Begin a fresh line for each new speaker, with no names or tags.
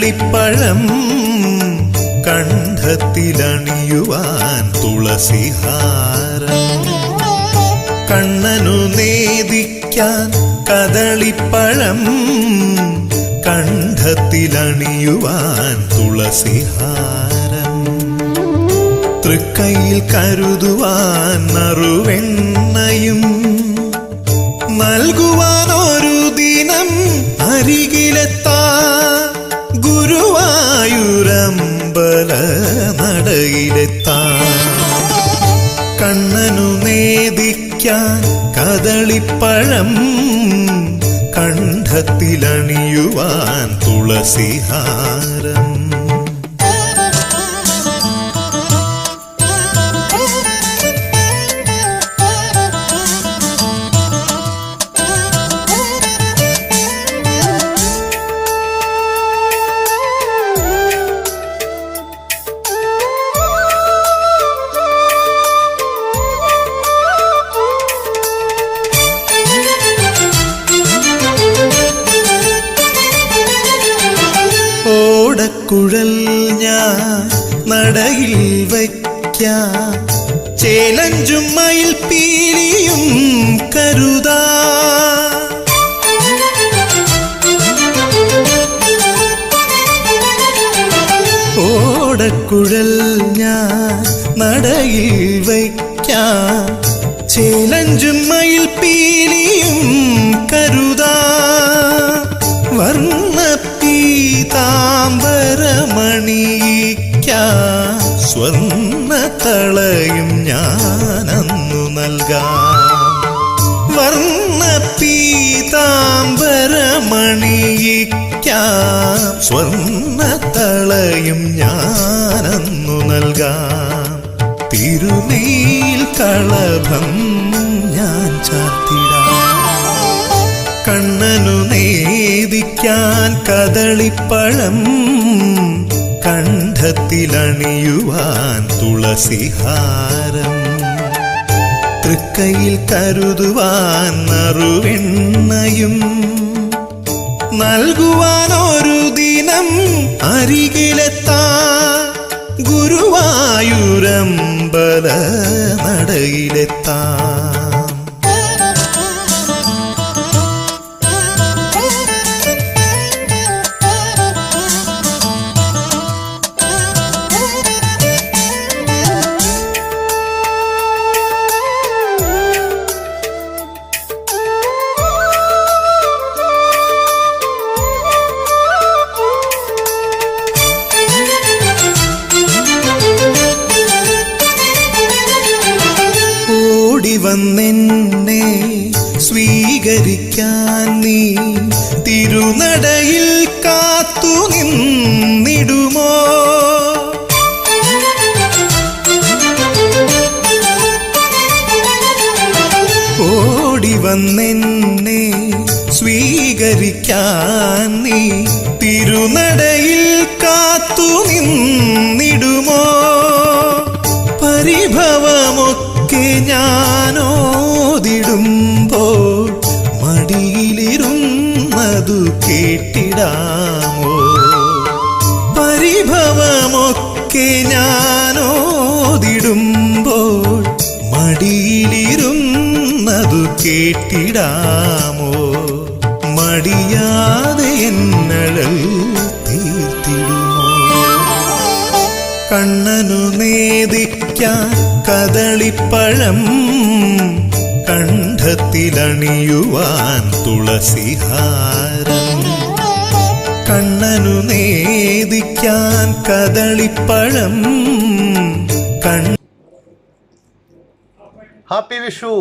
കദളിപ്പഴം കണ്ഠത്തിലണിയുവാൻ തുളസിഹാരം. കണ്ണനു നേദിക്കാൻ കദളിപ്പഴം കണ്ഠത്തിലണിയുവാൻ തുളസിഹാരം. തൃക്കൈയിൽ കരുതുവാൻ നറുവെണ്ണയും നൽകുവാനൊരു ദിനം അരികിലെത്താൻ ഗുരുവായൂരമ്പല നടയിലെത്താൻ. കണ്ണനു നേദിക്കാൻ കദളിപ്പഴം കണ്ഠത്തിലണിയുവാൻ തുളസിഹാരം. കുഴൽ ഞാൻ നടയിൽ വയ്ക്കാം, ചേലഞ്ചും മയിൽ പീലിയും കരുതാ. ഓടക്കുഴൽ ഞാൻ നടയിൽ വയ്ക്കാം, ചേലഞ്ചും മയിൽ പീലിയും കരുതാ. വർണ്ണപീതാംബരമണിയിക്കാം, സ്വർണ്ണത്തളയും ഞാനന്നു നൽകാം. വർണ്ണപീതാംബരമണിയിക്കാം, സ്വർണ്ണത്തളയും ഞാനന്നു നൽകാം. തിരുനെയിൽ കളഭം ഞാൻ ചാർത്തിടാം. കണ്ണനു നേദിക്കാൻ കദളിപ്പഴം കണ്ഠത്തിലണിയുവാൻ തുളസിഹാരം. തൃക്കൈയിൽ കരുതുവാൻ നറുവെണ്ണയും നൽകുവാനൊരു ദിനം അരികിലെത്താൻ ഗുരുവായൂരമ്പല നടയിലെത്താൻ. വന്നെന്നെ സ്വീകരിക്കാൻ നീ തിരുനടയിൽ കാത്തു നിന്നിടുമോ? ഓടി വന്നെന്നെ സ്വീകരിക്കാൻ നീ തിരുനടയിൽ കാത്തു നിന്നിടുമോ? പരിഭവമൊക്കെ ഞാനോതിടുമ്പോൾ മടിയിലിരുന്നതു കേട്ടിടാമോ? പരിഭവമൊക്കെ ഞാനോതിടുമ്പോൾ മടിയിലിരുന്നതു കേട്ടിടാമോ? മടിയാതെ എന്നഴൽ തീർത്തിടുമോ? കണ്ണനു നേദിക്കാൻ കദളിപ്പഴം കണ്ഠത്തിലണിയുവാൻ തുളസിഹാരം. കണ്ണനു നേദിക്കാൻ കദളിപ്പഴം
ഹാപ്പി വിഷു.